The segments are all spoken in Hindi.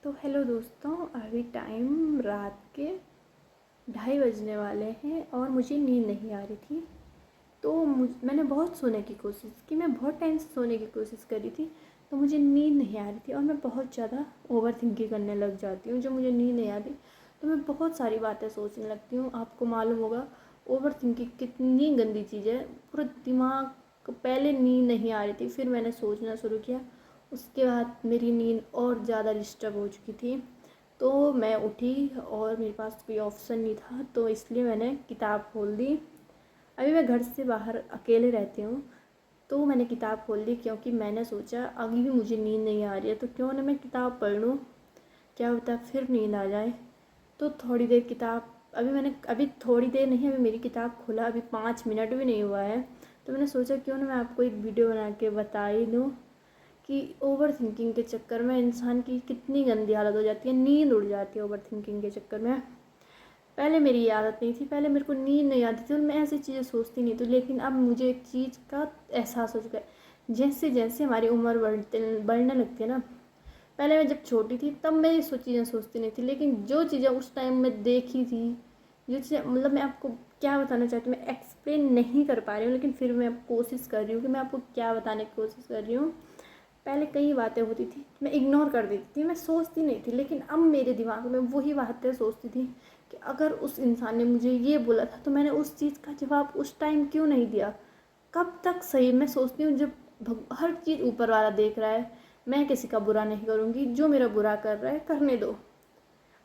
तो हेलो दोस्तों, अभी टाइम रात के 2:30 बजने वाले हैं और मुझे नींद नहीं आ रही थी। तो मैंने बहुत सोने की कोशिश की, मैं बहुत टाइम से सोने की कोशिश करी थी। तो मुझे नींद नहीं आ रही थी और मैं बहुत ज़्यादा ओवर थिंकिंग करने लग जाती हूँ। जब मुझे नींद नहीं आती तो मैं बहुत सारी बातें सोचने लगती हूँ। आपको मालूम होगा ओवर थिंकिंग कितनी गंदी चीज़ है। पूरा दिमाग को पहले नींद नहीं आ रही थी, फिर मैंने सोचना शुरू किया, उसके बाद मेरी नींद और ज़्यादा डिस्टर्ब हो चुकी थी। तो मैं उठी और मेरे पास कोई ऑप्शन नहीं था, तो इसलिए मैंने किताब खोल दी। अभी मैं घर से बाहर अकेले रहती हूँ, तो मैंने किताब खोल दी क्योंकि मैंने सोचा अभी भी मुझे नींद नहीं आ रही है तो क्यों ना मैं किताब पढ़ लूँ, क्या होता है फिर नींद आ जाए। तो थोड़ी देर किताब, अभी थोड़ी देर नहीं, अभी मेरी किताब खुला अभी 5 मिनट भी नहीं हुआ है। तो मैंने सोचा क्यों ना मैं आपको एक वीडियो बना के बता ही दूँ कि ओवर थिंकिंग के चक्कर में इंसान की कितनी गंदी हालत हो जाती है, नींद उड़ जाती है ओवर थिंकिंग के चक्कर में। पहले मेरी ये आदत नहीं थी, पहले मेरे को नींद नहीं आती थी और मैं ऐसी चीज़ें सोचती नहीं थी, लेकिन अब मुझे एक चीज़ का एहसास हो चुका है। जैसे जैसे हमारी उम्र बढ़ने लगती है ना, पहले मैं जब छोटी थी तब मैं ये चीज़ें सोचती नहीं थी, लेकिन जो चीज़ें उस टाइम में देखी थी, जो चीज़ें मतलब मैं आपको क्या बताना चाहती हूँ, मैं एक्सप्लेन नहीं कर पा रही हूँ, लेकिन फिर मैं कोशिश कर रही हूँ कि मैं आपको क्या बताने की कोशिश कर रही हूँ। पहले कई बातें होती थी मैं इग्नोर कर देती थी, मैं सोचती नहीं थी, लेकिन अब मेरे दिमाग में वही बातें सोचती थी कि अगर उस इंसान ने मुझे ये बोला था तो मैंने उस चीज़ का जवाब उस टाइम क्यों नहीं दिया। कब तक सही, मैं सोचती हूँ जब हर चीज़ ऊपर वाला देख रहा है, मैं किसी का बुरा नहीं करूँगी, जो मेरा बुरा कर रहा है करने दो,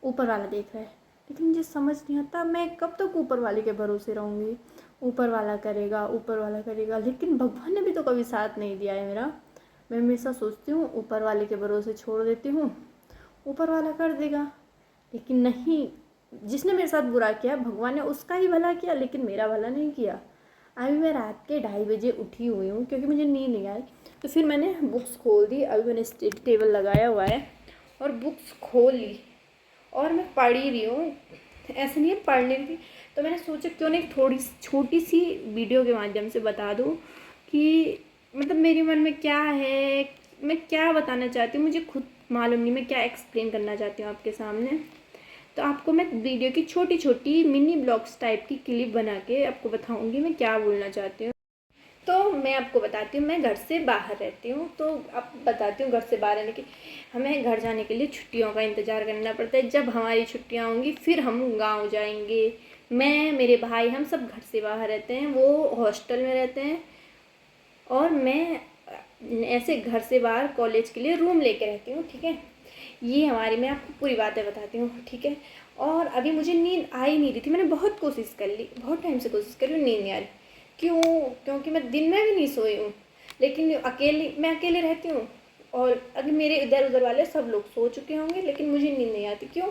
ऊपर वाला देख रहा है। लेकिन मुझे समझ नहीं आता मैं कब तक ऊपर वाले के भरोसे रहूँगी। ऊपर वाला करेगा, ऊपर वाला करेगा, लेकिन भगवान ने भी तो कभी साथ नहीं दिया है मेरा। मैं हमेशा सोचती हूँ ऊपर वाले के भरोसे छोड़ देती हूँ, ऊपर वाला कर देगा, लेकिन नहीं। जिसने मेरे साथ बुरा किया भगवान ने उसका ही भला किया, लेकिन मेरा भला नहीं किया। अभी मैं रात के 2:30 बजे उठी हुई हूँ क्योंकि मुझे नींद नहीं आई। तो फिर मैंने बुक्स खोल दी, अभी मैंने स्टडी टेबल लगाया हुआ है और बुक्स खोल ली और मैं पढ़ ही रही हूँ। ऐसे नहीं है पढ़ नहीं थी, तो मैंने सोचा क्यों नहीं थोड़ी छोटी सी वीडियो के माध्यम से बता दूँ कि मतलब मेरे मन में क्या है, मैं क्या बताना चाहती हूँ, मुझे खुद मालूम नहीं मैं क्या एक्सप्लेन करना चाहती हूँ आपके सामने। तो आपको मैं वीडियो की छोटी छोटी मिनी ब्लॉग्स टाइप की क्लिप बना के आपको बताऊँगी मैं क्या बोलना चाहती हूँ। तो मैं आपको बताती हूँ, मैं घर से बाहर रहती हूँ, तो अब बताती हूँ घर से बाहर रहने की। हमें घर जाने के लिए छुट्टियों का इंतज़ार करना पड़ता है। जब हमारी छुट्टियाँ होंगी फिर हम गांव जाएंगे। मैं, मेरे भाई, हम सब घर से बाहर रहते हैं, वो हॉस्टल में रहते हैं और मैं ऐसे घर से बाहर कॉलेज के लिए रूम लेके रहती हूँ। ठीक है, ये हमारी, मैं आपको पूरी बातें बताती हूँ। ठीक है, और अभी मुझे नींद आ ही नहीं रही थी, मैंने बहुत कोशिश कर ली, बहुत टाइम से कोशिश कर रही हूँ, नींद नहीं आ रही। क्यों? क्योंकि मैं दिन में भी नहीं सोई हूँ, लेकिन मैं अकेले रहती हूँ और अगर मेरे इधर उधर वाले सब लोग सो चुके होंगे, लेकिन मुझे नींद नहीं आती। क्यों?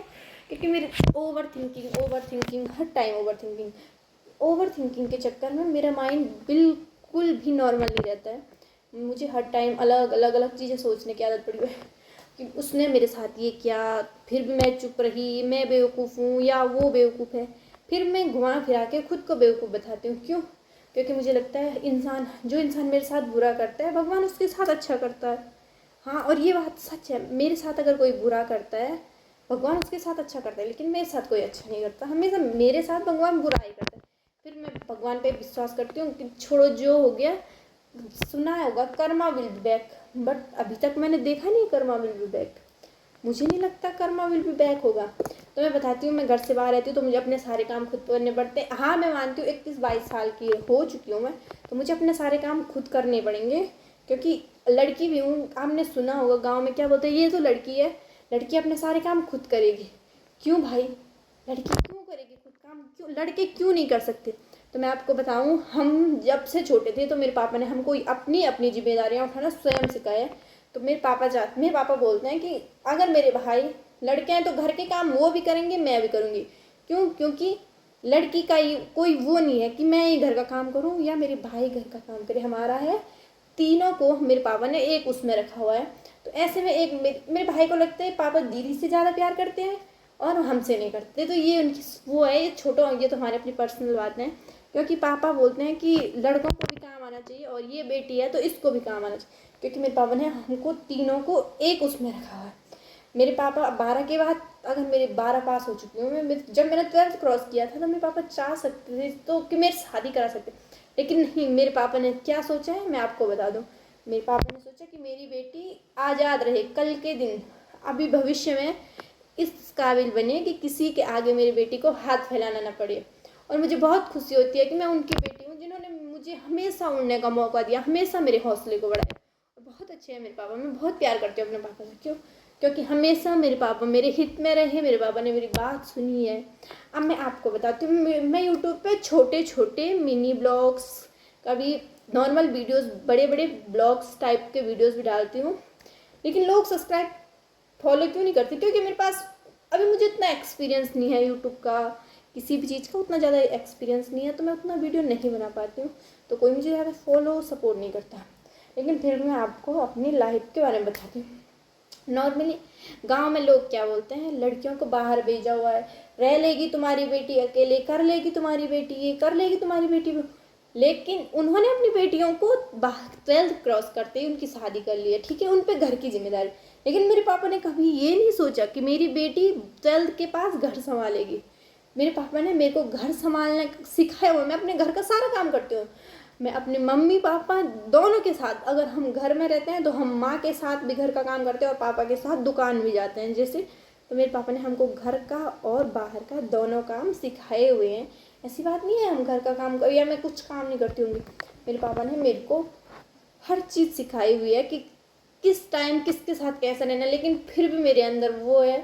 क्योंकि मेरे ओवर थिंकिंग हर टाइम ओवर थिंकिंग के चक्कर में मेरा माइंड बिल्कुल भी नॉर्मल नहीं रहता है। मुझे हर टाइम अलग चीज़ें सोचने की आदत पड़ी है कि उसने मेरे साथ ये किया, फिर भी मैं चुप रही, मैं बेवकूफ़ हूँ या वो बेवकूफ़ है। फिर मैं घुमा फिरा के खुद को बेवकूफ़ बताती हूँ। क्यों? क्योंकि मुझे लगता है जो इंसान मेरे साथ बुरा करता है भगवान उसके साथ अच्छा करता है। हाँ, और ये बात सच है, मेरे साथ अगर कोई बुरा करता है भगवान उसके साथ अच्छा करता है, लेकिन मेरे साथ कोई अच्छा नहीं करता, हमेशा मेरे साथ भगवान बुरा ही करता है। फिर मैं भगवान पे विश्वास करती हूँ कि छोड़ो जो हो गया, सुना होगा Karma will be back, but अभी तक मैंने देखा नहीं कर्मा विल बी बैक। मुझे नहीं लगता कर्मा विल बी बैक होगा। तो मैं बताती हूँ, मैं घर से बाहर रहती हूँ तो मुझे अपने सारे काम खुद करने पड़ते हैं। हाँ, मैं मानती हूँ 21-22 साल की हो चुकी हूँ मैं, तो मुझे अपने सारे काम खुद करने पड़ेंगे क्योंकि लड़की भी हूँ। आपने सुना होगा गाँव में क्या बोलते हैं, ये तो लड़की है, लड़की अपने सारे काम खुद करेगी। क्यों भाई, लड़की क्यों करेगी खुद काम, क्यों लड़के क्यों नहीं कर सकते? तो मैं आपको बताऊं, हम जब से छोटे थे तो मेरे पापा ने हमको अपनी अपनी जिम्मेदारियां उठाना स्वयं सिखाया है। तो मेरे पापा बोलते हैं कि अगर मेरे भाई लड़के हैं तो घर के काम वो भी करेंगे, मैं भी करूँगी। क्यों? क्योंकि लड़की का कोई वो नहीं है कि मैं ही घर का काम करूँ या मेरे भाई घर का काम करे, हमारा है तीनों को मेरे पापा ने एक उसमें रखा हुआ है। तो ऐसे में एक मेरे भाई को लगता है पापा दीदी से ज़्यादा प्यार करते हैं और हमसे नहीं करते, तो ये उनकी वो है, ये छोटो, ये तो हमारे अपनी पर्सनल बातें हैं। क्योंकि पापा बोलते हैं कि लड़कों को भी काम आना चाहिए और ये बेटी है तो इसको भी काम आना चाहिए, क्योंकि मेरे पापा ने हमको तीनों को एक उसमें रखा हुआ है। मेरे पापा 12 के बाद, अगर मेरे 12 पास हो चुकी हूँ मैं, जब मैंने 12th क्रॉस किया था तो मेरे पापा चाह सकते थे तो कि मेरी शादी करा सकते, लेकिन नहीं, मेरे पापा ने क्या सोचा है मैं आपको बता दूँ। मेरे पापा ने सोचा कि मेरी बेटी आज़ाद रहे, कल के दिन अभी भविष्य में इस काबिल बने कि किसी के आगे मेरी बेटी को हाथ फैलाना ना पड़े। और मुझे बहुत खुशी होती है कि मैं उनकी बेटी हूँ जिन्होंने मुझे हमेशा उड़ने का मौका दिया, हमेशा मेरे हौसले को बढ़ाया। बहुत अच्छे हैं मेरे पापा, मैं बहुत प्यार करती हूँ अपने पापा से। क्यों? क्योंकि हमेशा मेरे पापा मेरे हित में रहे, मेरे पापा ने मेरी बात सुनी है। अब मैं आपको बताती हूँ, मैं यूट्यूब पे छोटे छोटे मिनी ब्लॉग्स, कभी नॉर्मल वीडियोस, बड़े बड़े ब्लॉग्स टाइप के वीडियोस भी डालती हूँ, लेकिन लोग सब्सक्राइब फॉलो क्यों नहीं करते? क्योंकि मेरे पास अभी मुझे इतना एक्सपीरियंस नहीं है यूट्यूब का, किसी भी चीज़ का उतना ज़्यादा एक्सपीरियंस नहीं है, तो मैं उतना वीडियो नहीं बना पाती हूँ, तो कोई मुझे ज़्यादा फॉलो सपोर्ट नहीं करता। लेकिन फिर मैं आपको अपनी लाइफ के बारे में बताती हूँ। नॉर्मली गांव में लोग क्या बोलते हैं, लड़कियों को बाहर भेजा हुआ है, रह लेगी तुम्हारी बेटी अकेले, कर लेगी तुम्हारी बेटी ये, कर लेगी तुम्हारी बेटी वो। लेकिन उन्होंने अपनी बेटियों को 12th क्रॉस करते ही उनकी शादी कर ली है, ठीक है, उन पे घर की जिम्मेदारी। लेकिन मेरे पापा ने कभी ये नहीं सोचा कि मेरी बेटी 12th के पास घर संभालेगी। मेरे पापा ने मेरे को घर संभालना सिखाया हुआ, मैं अपने घर का सारा काम करती हूँ। मैं अपने मम्मी पापा दोनों के साथ, अगर हम घर में रहते हैं तो हम माँ के साथ भी घर का काम करते हैं और पापा के साथ दुकान भी जाते हैं जैसे। तो मेरे पापा ने हमको घर का और बाहर का दोनों काम सिखाए हुए हैं। ऐसी बात नहीं है हम घर का काम कर या मैं कुछ काम नहीं करती होंगी, मेरे पापा ने मेरे को हर चीज़ सिखाई हुई है कि किस टाइम किसके साथ कैसा रहना। लेकिन फिर भी मेरे अंदर वो है,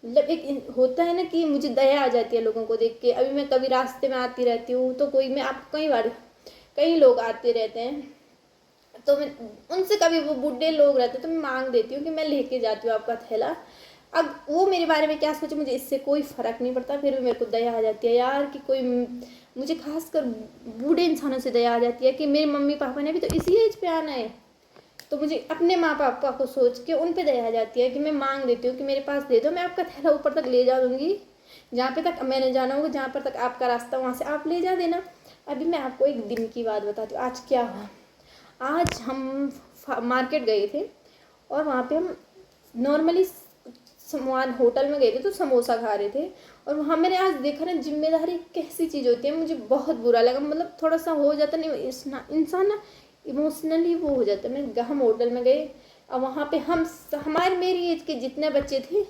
मतलब एक होता है ना कि मुझे दया आ जाती है लोगों को देख के। अभी मैं कभी रास्ते में आती रहती हूँ तो कोई, मैं आप कई बार, कई लोग आते रहते हैं तो मैं उनसे, कभी वो बूढ़े लोग रहते हैं तो मैं मांग देती हूँ कि मैं लेके जाती हूँ आपका थैला। अब वो मेरे बारे में क्या सोचे मुझे इससे कोई फ़र्क नहीं पड़ता, फिर भी मेरे को दया आ जाती है यार कि कोई, मुझे खासकर बूढ़े इंसानों से दया आ जाती है कि मेरे मम्मी पापा ने भी तो इसी एज पे आना है। तो मुझे अपने माँ पापा को सोच के उन पे दया आ जाती है कि मैं मांग देती हूँ कि मेरे पास दे दो, मैं आपका थैला ऊपर तक ले जा दूँगी, जहाँ पे तक मैंने जाना होगा, जहाँ पर तक आपका रास्ता वहाँ से आप ले जा देना। अभी मैं आपको एक दिन की बात बताती हूँ, आज क्या हुआ। आज हम मार्केट गए थे और वहाँ पे हम नॉर्मली सामान होटल में गए थे तो समोसा खा रहे थे। और वहाँ मैंने आज देखा ना, जिम्मेदारी कैसी चीज़ होती है, मुझे बहुत बुरा लगा। मतलब थोड़ा सा हो जाता नहीं इंसान ना इमोशनली वो हो जाता है। मैं हम होटल में गए और वहाँ पे हमारे मेरी एज के जितने बच्चे थे,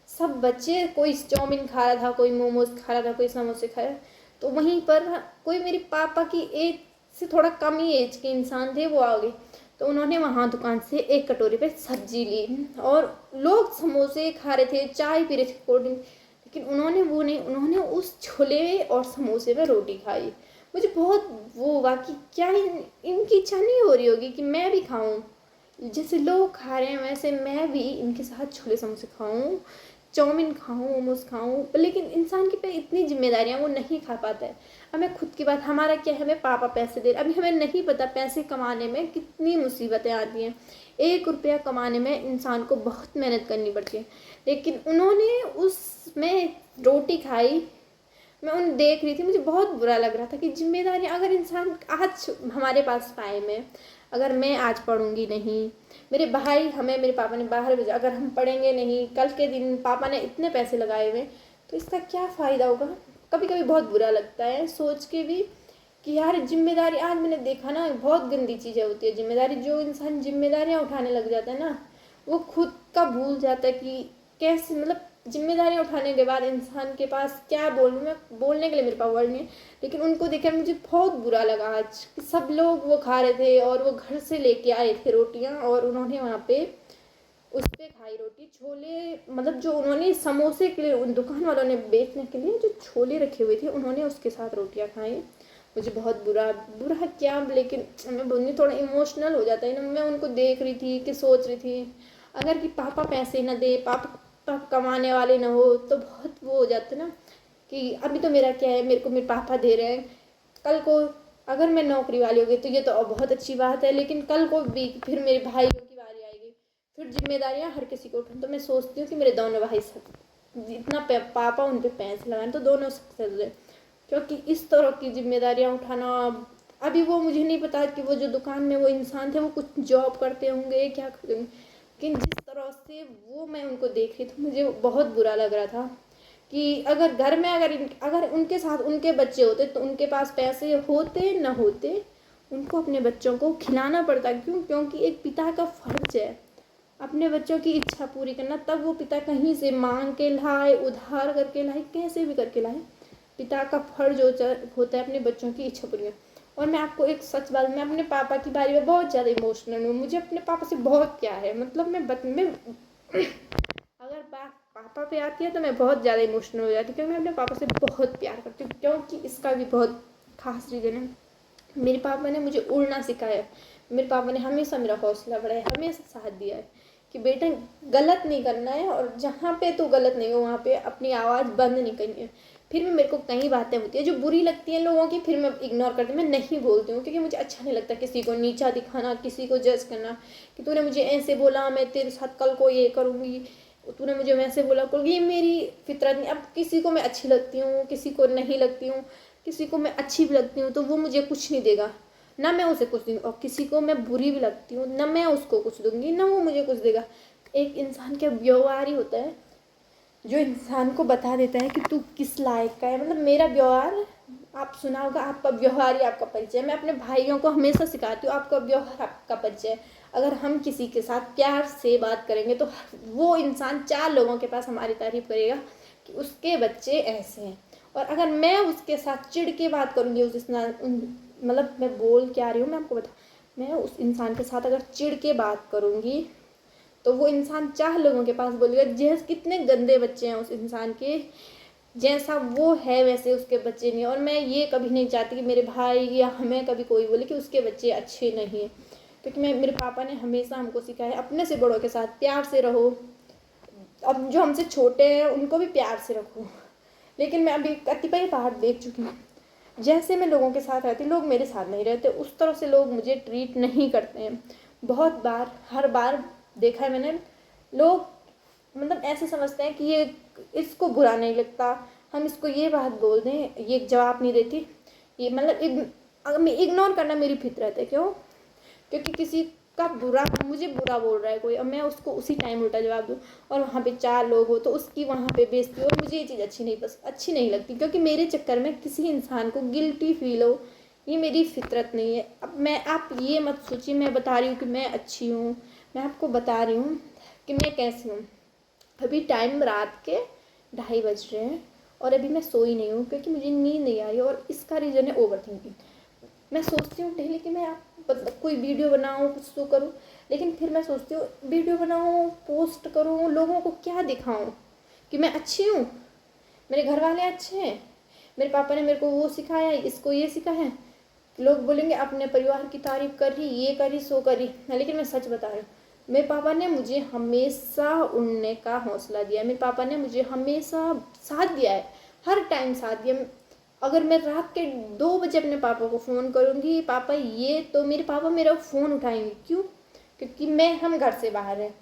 सब बच्चे, कोई चाउमीन खा रहा था, कोई मोमोज खा रहा था, कोई समोसे खा रहा था। तो वहीं पर कोई मेरे पापा की एज से थोड़ा कम ही एज के इंसान थे, वो आ गए। तो उन्होंने वहाँ दुकान से एक कटोरी पे सब्जी ली और लोग समोसे खा रहे थे, चाय पी रहे थे, कोल्ड ड्रिंक, लेकिन उन्होंने वो नहीं, उन्होंने उस छोले और समोसे में रोटी खाई। मुझे बहुत वो हुआ कि क्या इनकी इच्छा नहीं हो रही होगी कि मैं भी खाऊं, जैसे लोग खा रहे हैं वैसे मैं भी इनके साथ छोले समोसे खाऊं, चाउमीन खाऊं, मोमोज खाऊं। लेकिन इंसान के पे इतनी जिम्मेदारियां वो नहीं खा पाता है। हमें खुद की बात, हमारा क्या है, हमें पापा पैसे दे रहे, अभी हमें नहीं पता पैसे कमाने में कितनी मुसीबतें आती हैं। 1 रुपया कमाने में इंसान को बहुत मेहनत करनी पड़ती है, लेकिन उन्होंने उसमें रोटी खाई। मैं उन देख रही थी, मुझे बहुत बुरा लग रहा था कि जिम्मेदारी, अगर इंसान आज हमारे पास टाइम है, अगर मैं आज पढ़ूंगी नहीं, मेरे भाई, हमें मेरे पापा ने बाहर भेजा, अगर हम पढ़ेंगे नहीं, कल के दिन पापा ने इतने पैसे लगाए हुए, तो इसका क्या फ़ायदा होगा। कभी कभी बहुत बुरा लगता है सोच के भी कि यार जिम्मेदारी, आज मैंने देखा ना, बहुत गंदी चीज़ें होती है जिम्मेदारी। जो इंसान जिम्मेदारियाँ उठाने लग जाता है ना, वो खुद का भूल जाता है कि कैसे, मतलब जिम्मेदारियाँ उठाने के बाद इंसान के पास क्या बोलूँ, मैं बोलने के लिए मेरे पास वर्ड नहीं है। लेकिन उनको देखकर मुझे बहुत बुरा लगा आज कि सब लोग वो खा रहे थे और वो घर से लेके आए थे रोटियां, और उन्होंने वहाँ पे उस पर खाई रोटी, छोले, मतलब जो उन्होंने समोसे के लिए उन दुकान वालों ने बेचने के लिए जो छोले रखे हुए थे, उन्होंने उसके साथ रोटियां खाई। मुझे बहुत बुरा बुरा क्या, लेकिन मैं बोलनी थोड़ा इमोशनल हो जाता है ना। मैं उनको देख रही थी कि सोच रही थी, अगर कि पापा पैसे ना दे, पापा कमाने वाले ना हो, तो बहुत वो हो जाता ना कि अभी तो मेरा क्या है, मेरे को मेरे पापा दे रहे हैं, कल को अगर मैं नौकरी वाली हो गई तो ये तो बहुत अच्छी बात है, लेकिन कल को भी फिर मेरे भाइयों की बारी आएगी, फिर जिम्मेदारियां हर किसी को उठानी। तो मैं सोचती हूँ कि मेरे दोनों भाई सब जितना पापा उन पे पैसे लगाए तो दोनों सक्सेस हुए, क्योंकि इस तरह की जिम्मेदारियां उठाना, अभी वो मुझे नहीं पता कि वो जो दुकान में वो इंसान थे वो कुछ जॉब करते होंगे क्या करेंगे, लेकिन जिस तरह क्रॉस से वो मैं उनको देख रही थी, मुझे बहुत बुरा लग रहा था कि अगर घर में अगर उनके साथ उनके बच्चे होते तो उनके पास पैसे होते न होते उनको अपने बच्चों को खिलाना पड़ता। क्यों? क्योंकि एक पिता का फर्ज है अपने बच्चों की इच्छा पूरी करना। तब वो पिता कहीं से मांग के लाए, उधार करके लाए, कैसे भी करके लाए, पिता का फर्ज होता है अपने बच्चों की इच्छा पूरी करना। और मैं आपको एक सच बात, मैं अपने पापा की बारे में बहुत ज़्यादा इमोशनल हूँ। मुझे अपने पापा से बहुत प्यार है। मतलब मैं अगर बात पापा पे आती है तो मैं बहुत ज़्यादा इमोशनल हो जाती हूँ, क्योंकि मैं अपने पापा से बहुत प्यार करती हूँ। क्योंकि इसका भी बहुत खास रीज़न है, मेरे पापा ने मुझे उड़ना सिखाया। मेरे पापा ने हमेशा मेरा हौसला बढ़ाया, हमेशा साथ दिया है कि बेटा गलत नहीं करना है, और जहाँ पे तो गलत नहीं हो वहाँ पे अपनी आवाज़ बंद नहीं करनी है। फिर भी मेरे को कई बातें होती है जो बुरी लगती हैं लोगों की, फिर मैं इग्नोर करती हूँ, मैं नहीं बोलती हूँ, क्योंकि मुझे अच्छा नहीं लगता किसी को नीचा दिखाना, किसी को जज करना कि तूने मुझे ऐसे बोला, मैं तेरे साथ कल को ये करूँगी, तूने मुझे वैसे बोला कल। ये मेरी फितरत नहीं। अब किसी को मैं अच्छी लगती हूँ, किसी को नहीं लगती हूँ, किसी को मैं अच्छी भी लगती हूँ तो वो मुझे कुछ नहीं देगा, ना मैं उसे कुछ दूँगी, और किसी को मैं बुरी भी लगती हूँ ना मैं उसको कुछ दूँगी ना वो मुझे कुछ देगा। एक इंसान का व्यवहार ही होता है जो इंसान को बता देता है कि तू किस लायक का है। मतलब मेरा व्यवहार, आप सुना होगा, आपका व्यवहार ही आपका परिचय। मैं अपने भाइयों को हमेशा सिखाती हूँ आपका व्यवहार आपका परिचय। अगर हम किसी के साथ प्यार से बात करेंगे तो वो इंसान 4 लोगों के पास हमारी तारीफ करेगा कि उसके बच्चे ऐसे हैं। और अगर मैं उसके साथ चिढ़ के बात करूँगी, मतलब मैं बोल क्या रही हूँ मैं आपको बता, मैं उस इंसान के साथ अगर चिढ़ के बात करूँगी तो वो इंसान 4 लोगों के पास बोलेगा जैसे कितने गंदे बच्चे हैं उस इंसान के, जैसा वो है वैसे उसके बच्चे नहीं। और मैं ये कभी नहीं चाहती कि मेरे भाई या हमें कभी कोई बोले कि उसके बच्चे अच्छे नहीं हैं, क्योंकि मेरे पापा ने हमेशा हमको सिखाया अपने से बड़ों के साथ प्यार से रहो। अब जो हमसे छोटे हैं उनको भी प्यार से रखो। लेकिन मैं अभी कतिपय बार देख चुकी हूँ, जैसे मैं लोगों के साथ रहती लोग मेरे साथ नहीं रहते, उस तरह से लोग मुझे ट्रीट नहीं करते हैं। बहुत बार, हर बार देखा है मैंने, लोग मतलब ऐसे समझते हैं कि ये इसको बुरा नहीं लगता, हम इसको ये बात बोल दें ये जवाब नहीं देती, ये मतलब इग्नोर करना मेरी फितरत है। क्यों? क्योंकि किसी का बुरा, मुझे बुरा बोल रहा है कोई, अब मैं उसको उसी टाइम उल्टा जवाब दूँ और वहाँ पे 4 लोग हो तो उसकी वहाँ पे बेइज्जती हो, और मुझे ये चीज़ अच्छी नहीं लगती, क्योंकि मेरे चक्कर में किसी इंसान को गिल्टी फील हो, ये मेरी फितरत नहीं है। अब आप ये मत सोचिए मैं बता रही हूँ कि मैं अच्छी हूँ, मैं आपको बता रही हूँ कि मैं कैसी हूँ। अभी टाइम रात के 2:30 बज रहे हैं और अभी मैं सोई नहीं हूँ, क्योंकि मुझे नींद नहीं आ रही है, और इसका रीज़न है ओवर थिंकिंग। मैं सोचती हूँ डेली कि मैं मतलब कोई वीडियो बनाऊँ, कुछ तो करूँ, लेकिन फिर मैं सोचती हूँ वीडियो बनाऊँ, पोस्ट करूँ, लोगों को क्या दिखाऊँ कि मैं अच्छी हूँ, मेरे घर वाले अच्छे हैं, मेरे पापा ने मेरे को वो सिखाया है, इसको ये सिखाया है। लोग बोलेंगे अपने परिवार की तारीफ कर रही, ये करी सो करी। लेकिन मैं सच बता रही हूँ, मेरे पापा ने मुझे हमेशा उड़ने का हौसला दिया है। मेरे पापा ने मुझे हमेशा साथ दिया है, हर टाइम साथ दिया। अगर मैं रात के 2 बजे अपने पापा को फ़ोन करूँगी पापा ये, तो मेरे पापा मेरा फ़ोन उठाएंगे। क्यों? क्योंकि हम घर से बाहर हैं।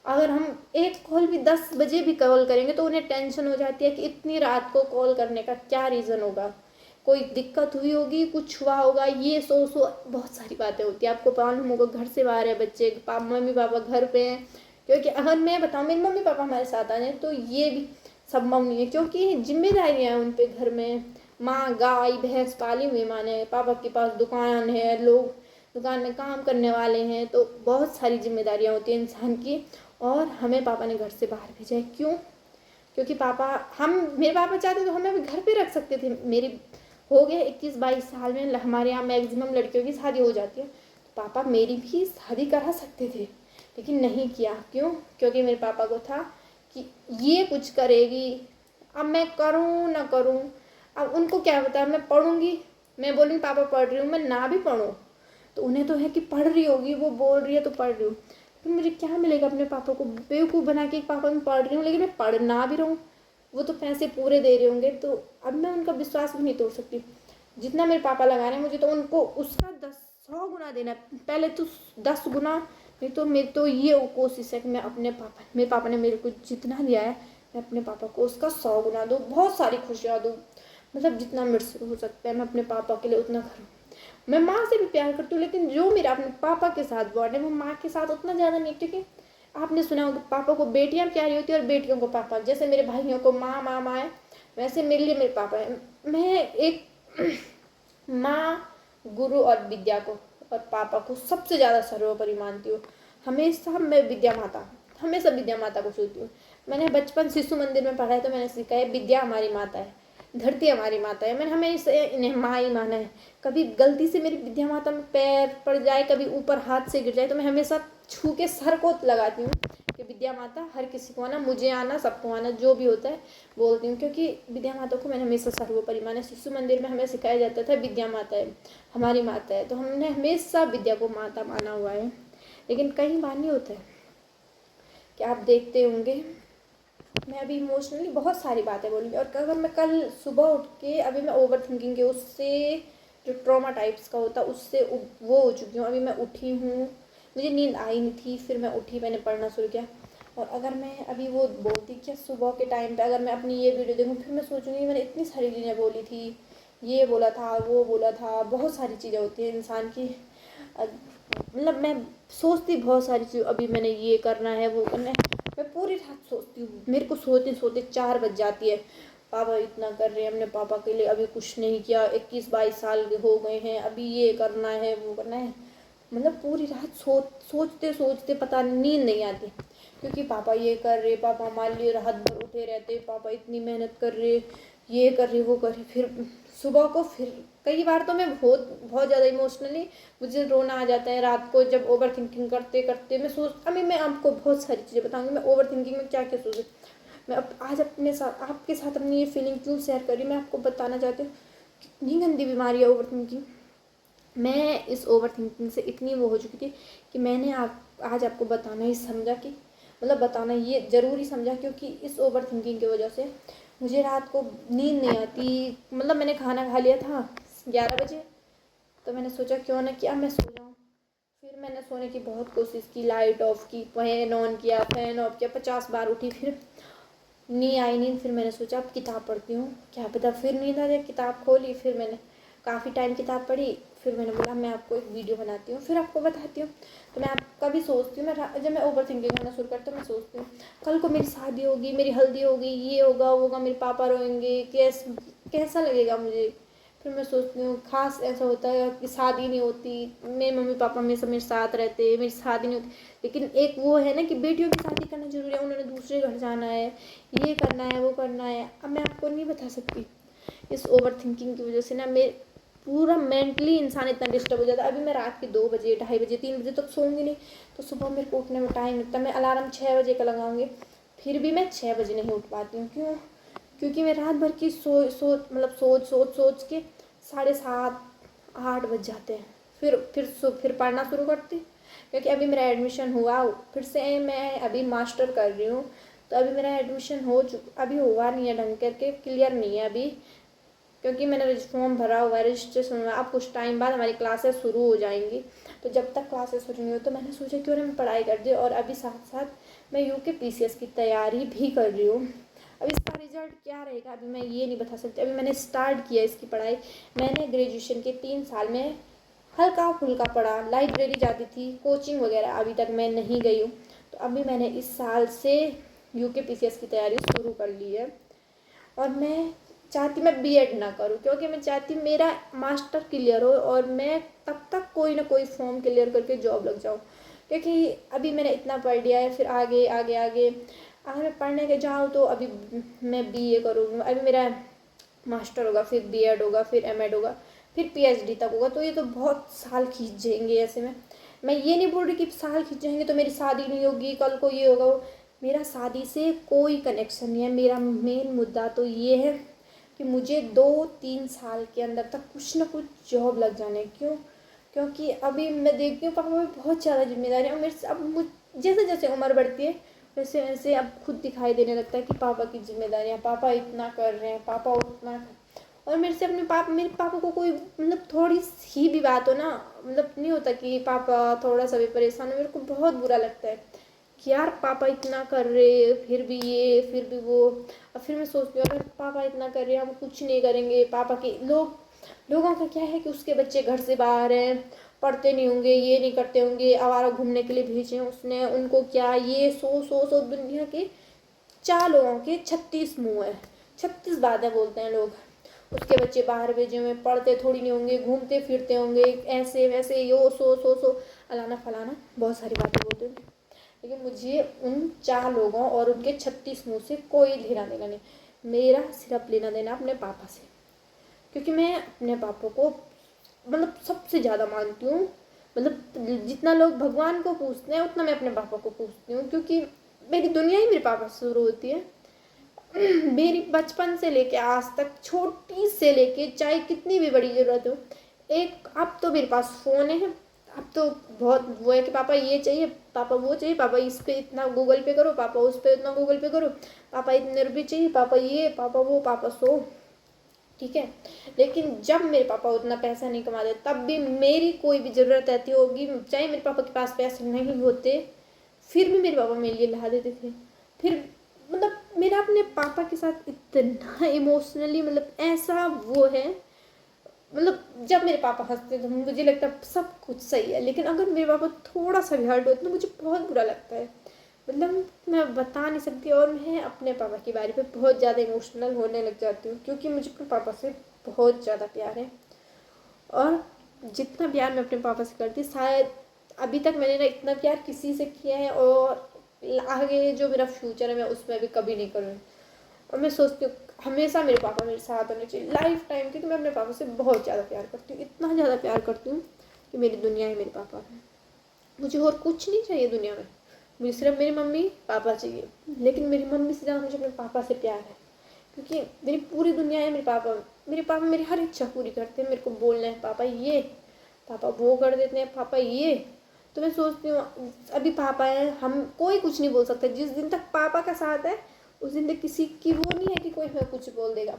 अगर हम एक कॉल भी 10 बजे भी कॉल करेंगे तो उन्हें टेंशन हो जाती है कि इतनी रात को कॉल करने का क्या रीज़न होगा, कोई दिक्कत हुई होगी, कुछ हुआ होगा, ये सो बहुत सारी बातें होती है। आपको मालूम होगा घर से बाहर है बच्चे, मम्मी पापा घर पे हैं। क्योंकि अगर मैं बताऊँ मेरे मम्मी पापा हमारे साथ आ जाए तो ये भी संभव नहीं है, क्योंकि जिम्मेदारियाँ हैं उन पे घर में। माँ गाय भैंस पाली हुई माँ ने, पापा के पास दुकान है, लोग दुकान में काम करने वाले हैं, तो बहुत सारी जिम्मेदारियाँ होती हैं इंसान की। और हमें पापा ने घर से बाहर भेजा है। क्यों? क्योंकि मेरे पापा चाहते तो हमें भी घर पे रख सकते थे। मेरी हो गए 21-22 साल में हमारे यहाँ मैक्सिमम लड़कियों की शादी हो जाती है, तो पापा मेरी भी शादी करा सकते थे, लेकिन नहीं किया। क्यों? क्योंकि मेरे पापा को था कि ये कुछ करेगी, अब मैं करूँ ना करूँ, अब उनको क्या पता। मैं पढ़ूँगी, मैं बोलूँगी पापा पढ़ रही हूँ, मैं ना भी पढ़ूँ तो उन्हें तो है कि पढ़ रही होगी, वो बोल रही है तो पढ़ रही हूँ। फिर मुझे क्या मिलेगा अपने पापा को बेवकूफ़ बना के, पापा मैं पढ़ रही हूँ लेकिन मैं पढ़ ना भी रहूँ, वो तो पैसे पूरे दे रहे होंगे। तो अब मैं उनका विश्वास भी नहीं तोड़ सकती। जितना मेरे पापा लगा रहे हैं मुझे तो उनको उसका 100 गुना देना, पहले तो 10 गुना। नहीं तो मेरी तो ये कोशिश है कि मैं मेरे पापा ने मेरे को जितना दिया है मैं अपने पापा को उसका 100 गुना दूँ, बहुत सारी खुशियाँ दूँ। मतलब जितना मेरे से हो सकता है मैं अपने पापा के लिए उतना करूँ। मैं माँ से भी प्यार करती हूँ, लेकिन जो मेरा अपने पापा के साथ बॉन्ड है वो माँ के साथ उतना ज़्यादा नहीं, क्योंकि आपने सुना होगा पापा को बेटियां प्यारी होती है और बेटियों को पापा। जैसे मेरे भाइयों को माँ माँ माँ है, वैसे मेरे लिए मेरे पापा है। मैं एक माँ, गुरु और विद्या को और पापा को सबसे ज़्यादा सर्वोपरि मानती हूँ। हमेशा मैं विद्या माता, हमेशा विद्या माता को सोचती हूँ। मैंने बचपन शिशु मंदिर में पढ़ा है तो मैंने सीखा है विद्या हमारी माता है, धरती हमारी माता है। मैंने हमेशा इन्हें माँ ही माना है। कभी गलती से मेरी विद्या माता में पैर पड़ जाए, कभी ऊपर हाथ से गिर जाए, तो मैं हमेशा छू के सर को लगाती हूँ कि विद्या माता हर किसी को आना, मुझे आना, सबको आना, जो भी होता है बोलती हूँ। क्योंकि विद्या माता को मैंने हमेशा सर्वोपरि माना। शिशु मंदिर में हमें सिखाया जाता था विद्या माता है, हमारी माता है, तो हमने हमेशा विद्या को माता माना हुआ है। लेकिन कई बार नहीं होता है कि आप देखते होंगे, मैं अभी इमोशनली बहुत सारी बातें बोलूँगी। और अगर मैं कल सुबह उठ के, अभी मैं ओवर थिंकिंग के उससे, जो ट्रॉमा टाइप्स का होता उससे वो हो चुकी हूँ। अभी मैं उठी हूँ, मुझे नींद आई नहीं थी, फिर मैं उठी, मैंने पढ़ना शुरू किया। और अगर मैं अभी वो बोलती क्या सुबह के टाइम पे, अगर मैं अपनी ये वीडियो देखूँ, फिर मैं सोचूंगी मैंने इतनी सारी चीज़ें बोली थी, ये बोला था, वो बोला था। बहुत सारी चीज़ें होती हैं इंसान की, मतलब मैं सोचती बहुत सारी चीज़, अभी मैंने ये करना है, वो करना है। मैं पूरी रात सोचती हूँ, मेरे को सोते सोते 4 बज जाती है। पापा इतना कर रहे हैं, हमने पापा के लिए अभी कुछ नहीं किया, 21-22 साल के हो गए हैं, अभी ये करना है, वो करना है। मतलब पूरी रात सोचते सोचते पता नींद नहीं आती, क्योंकि पापा ये कर रहे, पापा हमारे लिए रात भर उठे रहते, पापा इतनी मेहनत कर रहे, ये कर रहे, वो कर रहे। फिर सुबह को, फिर कई बार तो मैं बहुत बहुत ज़्यादा इमोशनली, मुझे रोना आ जाता है रात को, जब ओवर थिंकिंग करते करते मैं अभी मैं आपको बहुत सारी चीज़ें बताऊंगी मैं ओवर थिंकिंग में क्या क्या सोचती। मैं अब आज अपने साथ, आपके साथ अपनी ये फीलिंग क्यों शेयर करी, मैं आपको बताना चाहती हूँ कितनी गंदी बीमारी है ओवर थिंकिंग। मैं इस ओवर थिंकिंग से इतनी वो हो चुकी थी कि मैंने आज आपको बताना ही समझा, कि मतलब बताना ये ज़रूरी समझा, क्योंकि इस ओवर थिंकिंग की वजह से मुझे रात को नींद नहीं आती। मतलब मैंने खाना खा लिया था 11 बजे, तो मैंने सोचा क्यों ना क्या मैं सो जाऊँ। फिर मैंने सोने की बहुत कोशिश की, लाइट ऑफ की, फैन ऑन किया, फैन ऑफ किया, 50 बार उठी, फिर नींद आई नहीं। फिर मैंने सोचा अब किताब पढ़ती हूँ, क्या पता फिर नींद आ जाए। किताब खोली, फिर मैंने काफ़ी टाइम किताब पढ़ी। फिर मैंने बोला मैं आपको एक वीडियो बनाती हूँ, फिर आपको बताती हूँ। तो मैं आपका भी सोचती हूँ, मैं जब मैं ओवर थिंकिंग करना शुरू करती हूँ, मैं सोचती हूँ कल को मेरी शादी होगी, मेरी हल्दी होगी, ये होगा वो होगा, मेरे पापा रोएंगे, कैसा लगेगा मुझे। फिर मैं सोचती हूँ खास ऐसा होता है कि शादी नहीं होती, मेरे मम्मी पापा हमेशा मेरे साथ रहते, मेरी शादी नहीं होती। लेकिन एक वो है ना कि बेटियों की शादी करना जरूरी है, उन्होंने दूसरे घर जाना है, ये करना है, वो करना है। अब मैं आपको नहीं बता सकती, इस ओवर थिंकिंग की वजह से ना मैं पूरा मेंटली इंसान इतना डिस्टर्ब हो जाता है। अभी मैं रात के 2 बजे, 2:30 बजे, 3 बजे तक सोऊंगी नहीं, तो सुबह मेरे को उठने में टाइम लगता है। मैं अलार्म 6 बजे का लगाऊंगी, फिर भी मैं 6 बजे नहीं उठ पाती हूँ। क्यों? क्योंकि मैं रात भर की मतलब सोच के 7:30-8 बज जाते हैं। फिर पढ़ना शुरू करती, क्योंकि अभी मेरा एडमिशन हुआ, फिर से मैं अभी मास्टर कर रही हूँ, तो अभी मेरा एडमिशन हो चुका, अभी हुआ नहीं है ढंग करके, क्लियर नहीं है अभी, क्योंकि मैंने फॉर्म भरा हुआ है, रजिस्ट्रेशन हुआ। अब कुछ टाइम बाद हमारी क्लासेस शुरू हो जाएंगी, तो जब तक क्लासेस शुरू नहीं हो, तो मैंने सोचा क्यों ना मैं पढ़ाई कर दी। और अभी साथ साथ मैं UKPCS की तैयारी भी कर रही हूँ। अब इसका रिजल्ट क्या रहेगा अभी मैं ये नहीं बता सकती। अभी मैंने स्टार्ट किया इसकी पढ़ाई। मैंने ग्रेजुएशन के 3 साल में हल्का फुल्का पढ़ा, लाइब्रेरी जाती थी, कोचिंग वगैरह अभी तक मैं नहीं गई हूँ। तो अभी मैंने इस साल से UKPCS की तैयारी शुरू कर ली है। और मैं चाहती मैं बीएड ना करूँ, क्योंकि मैं चाहती मेरा मास्टर क्लियर हो और मैं तब तक कोई ना कोई फॉर्म क्लियर करके जॉब लग जाऊँ। क्योंकि अभी मैंने इतना पढ़ लिया है, फिर आगे आगे आगे अगर मैं पढ़ने के जाऊँ तो अभी मैं BA करूँगी, अभी मेरा मास्टर होगा, फिर BEd होगा, फिर MAd होगा, फिर PhD तक होगा। तो ये तो बहुत साल खींच जाएंगे। ऐसे में मैं ये नहीं बोल रही कि साल खींच जाएंगे तो मेरी शादी नहीं होगी, कल को ये होगा वो। मेरा शादी से कोई कनेक्शन नहीं है। मेरा मेन मुद्दा तो ये है कि मुझे 2-3 साल के अंदर तक कुछ ना कुछ जॉब लग जाने। क्यों? क्योंकि अभी मैं देखती हूँ पापा में बहुत ज़्यादा जिम्मेदारी है, और मेरे से अब जैसे जैसे उम्र बढ़ती है वैसे वैसे अब खुद दिखाई देने लगता है कि पापा की जिम्मेदारियाँ, पापा इतना कर रहे हैं, पापा उतना। और मेरे से मेरे पापा को कोई मतलब थोड़ी सी भी बात हो ना, मतलब नहीं होता कि पापा थोड़ा सा भी परेशान हो, मेरे को बहुत बुरा लगता है कि यार पापा इतना कर रहे, फिर भी ये, फिर भी वो। और फिर मैं सोचती हूँ अगर पापा इतना कर रहे हैं, हम कुछ नहीं करेंगे। पापा के लोगों का क्या है कि उसके बच्चे घर से बाहर हैं, पढ़ते नहीं होंगे, ये नहीं करते होंगे, आवारा घूमने के लिए भेजे उसने, उनको क्या, ये सौ दुनिया के 4 लोगों के 36 मुँह है, 36 बातें बोलते हैं लोग। उसके बच्चे बाहर भेजे हुए, पढ़ते थोड़ी नहीं होंगे, घूमते फिरते होंगे, ऐसे वैसे, यो सो अलाना फलाना बहुत सारी बातें बोलते होंगे। लेकिन मुझे उन 4 लोगों और उनके 36 मुँह से कोई लेना देना नहीं। मेरा सिर्फ लेना देना अपने पापा से, क्योंकि मैं अपने पापा को मतलब सबसे ज़्यादा मानती हूँ। मतलब जितना लोग भगवान को पूछते हैं उतना मैं अपने पापा को पूछती हूँ, क्योंकि मेरी दुनिया ही मेरे पापा से शुरू होती है। मेरी बचपन से लेके आज तक, छोटी से लेके चाहे कितनी भी बड़ी ज़रूरत हो, एक अब तो मेरे पास फ़ोन है, अब तो बहुत वो है कि पापा ये चाहिए, पापा वो चाहिए, पापा इस पे इतना गूगल पे करो, पापा उस पे इतना गूगल पे करो, पापा इतने रुपये चाहिए, पापा ये, पापा वो, पापा सो, ठीक है। लेकिन जब मेरे पापा उतना पैसा नहीं कमाते तब भी मेरी कोई भी ज़रूरत रहती होगी, चाहे मेरे पापा के पास पैसे नहीं होते, फिर भी मेरे पापा मेरे लिए ला देते थे। फिर मतलब मेरा अपने पापा के साथ इतना इमोशनली मतलब ऐसा वो है, मतलब जब मेरे पापा हंसते तो मुझे लगता है सब कुछ सही है, लेकिन अगर मेरे पापा थोड़ा सा भी हर्ट होते तो मुझे बहुत बुरा लगता है। मतलब मैं बता नहीं सकती, और मैं अपने पापा के बारे पे बहुत ज़्यादा इमोशनल होने लग जाती हूँ, क्योंकि मुझे अपने पापा से बहुत ज़्यादा प्यार है। और जितना प्यार मैं अपने पापा से करती, शायद अभी तक मैंने ना इतना प्यार किसी से किया है, और आगे जो मेरा फ्यूचर है मैं उसमें भी कभी नहीं करूँगी। और मैं सोचती हूँ हमेशा मेरे पापा मेरे साथ होने चाहिए लाइफ टाइम, क्योंकि मैं अपने पापा से बहुत ज़्यादा प्यार करती हूँ, इतना ज़्यादा प्यार करती हूँ कि मेरी दुनिया ही मेरे पापा है। मुझे और कुछ नहीं चाहिए दुनिया में, मुझे सिर्फ मेरी मम्मी पापा चाहिए। लेकिन मेरी मम्मी से ज़्यादा मुझे अपने पापा से प्यार है, क्योंकि मेरी पूरी दुनिया है मेरे पापा। मेरे पापा मेरी हर इच्छा पूरी करते हैं, मेरे को बोलना है पापा ये, पापा वो कर देते हैं, पापा ये। तो मैं सोचती हूँ अभी पापा हैं, हम कोई कुछ नहीं बोल सकते, जिस दिन तक पापा का साथ है उस दिन तक किसी की वो नहीं है कि कोई हमें कुछ बोल देगा,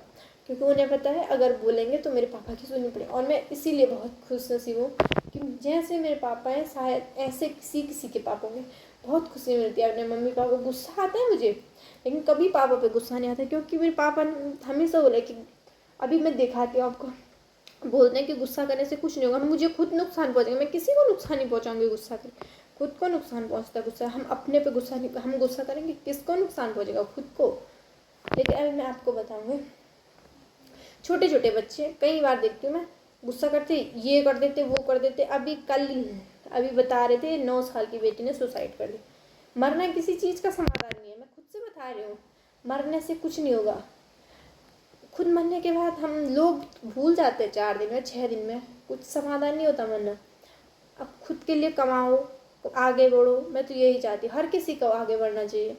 क्योंकि उन्हें पता है अगर बोलेंगे तो मेरे पापा की सुननी पड़ेगी। और मैं इसीलिए बहुत खुश नसीब हूँ कि जैसे मेरे पापा हैं शायद ऐसे किसी किसी के पापा होंगे। बहुत खुशी मिलती है अपने मम्मी पापा को, गुस्सा आता है मुझे लेकिन कभी पापा पे गुस्सा नहीं आता, क्योंकि मेरे पापा हमेशा बोले कि अभी मैं दिखाती हूँ आपको, बोलते हैं कि गुस्सा करने से कुछ नहीं होगा, मुझे खुद नुकसान पहुंचेगा, मैं किसी को नुकसान नहीं पहुंचाऊंगी गुस्सा करके, खुद को नुकसान पहुंचता है गुस्सा। हम अपने पे गुस्सा नहीं, हम गुस्सा करेंगे किसको नुकसान पहुंचेगा, खुद को। लेकिन अभी मैं आपको बताऊंगी, छोटे छोटे बच्चे कई बार देखती हूँ मैं, गुस्सा करते ये कर देते वो कर देते। अभी बता रहे थे 9 साल की बेटी ने सुसाइड कर ली। मरना किसी चीज़ का समाधान नहीं है, मैं खुद से बता रही हूँ, मरने से कुछ नहीं होगा। खुद मरने के बाद हम लोग भूल जाते हैं 4 दिन में 6 दिन में, कुछ समाधान नहीं होता मरना। अब खुद के लिए कमाओ, आगे बढ़ो, मैं तो यही चाहती हूँ, हर किसी को आगे बढ़ना चाहिए।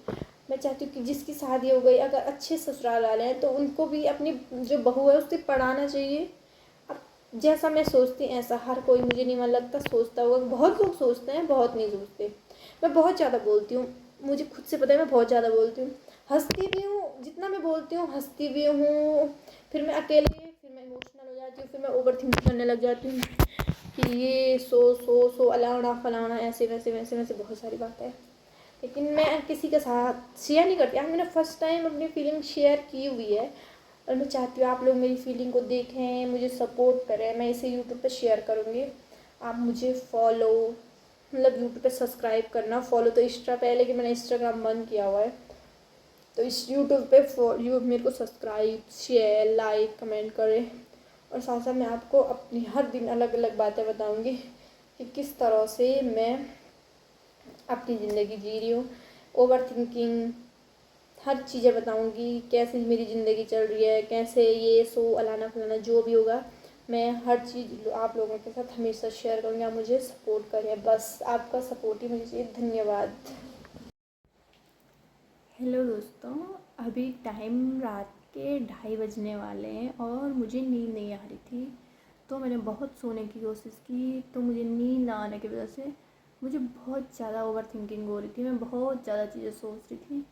मैं चाहती हूँ कि जिसकी शादी हो गई अगर अच्छे ससुराल वाले हैं तो उनको भी अपनी जो बहू है उससे पढ़ाना चाहिए। अब जैसा मैं सोचती ऐसा हर कोई, मुझे नहीं मन लगता सोचता होगा, बहुत लोग सोचते हैं, बहुत नहीं सोचते। मैं बहुत ज़्यादा बोलती हूँ, मुझे खुद से पता है मैं बहुत ज़्यादा बोलती हूँ, हंसती भी हूँ, जितना मैं बोलती हूँ हंसती भी हूँ, फिर मैं अकेले, फिर मैं इमोशनल हो जाती हूँ, फिर मैं ओवर थिंक करने लग जाती हूँ कि ये सो अलाना फलाना, ऐसे वैसे वैसे वैसे बहुत सारी बातें हैं। लेकिन मैं किसी के साथ शेयर नहीं करती। आज मैंने फर्स्ट टाइम अपनी फीलिंग शेयर की हुई है, और मैं चाहती हूँ आप लोग मेरी फीलिंग को देखें, मुझे सपोर्ट करें। मैं इसे यूट्यूब पे शेयर करूँगी, आप मुझे फॉलो, मतलब यूट्यूब पे सब्सक्राइब करना, फॉलो तो इंस्टा पे है लेकिन मैंने इंस्टाग्राम बंद किया हुआ है, तो इस यूट्यूब पे मेरे को सब्सक्राइब, शेयर, लाइक, कमेंट करें। और साथ साथ मैं आपको अपनी हर दिन अलग अलग बातें बताऊँगी कि किस तरह से मैं अपनी ज़िंदगी जी रही हूँ। ओवर थिंकिंग हर चीज़ें बताऊँगी, कैसे मेरी ज़िंदगी चल रही है, कैसे ये सो अलाना फलाना जो भी होगा, मैं हर चीज़ आप लोगों के साथ हमेशा शेयर करूँगी। आप मुझे सपोर्ट करें, बस आपका सपोर्ट ही मुझे चाहिए। धन्यवाद। हेलो दोस्तों, अभी टाइम रात के 2:30 बजने वाले हैं और मुझे नींद नहीं आ रही थी, तो मैंने बहुत सोने की कोशिश की, तो मुझे नींद ना आने की वजह से मुझे बहुत ज़्यादा ओवर थिंकिंग हो रही थी, मैं बहुत ज़्यादा चीज़ें सोच रही थी।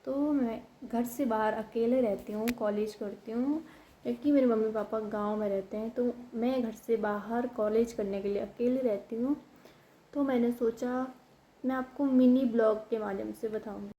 तो मैं घर से बाहर अकेले रहती हूँ, कॉलेज करती हूँ, क्योंकि मेरे मम्मी पापा गांव में रहते हैं, तो मैं घर से बाहर कॉलेज करने के लिए अकेले रहती हूँ। तो मैंने सोचा मैं आपको मिनी ब्लॉग के माध्यम से बताऊँगी।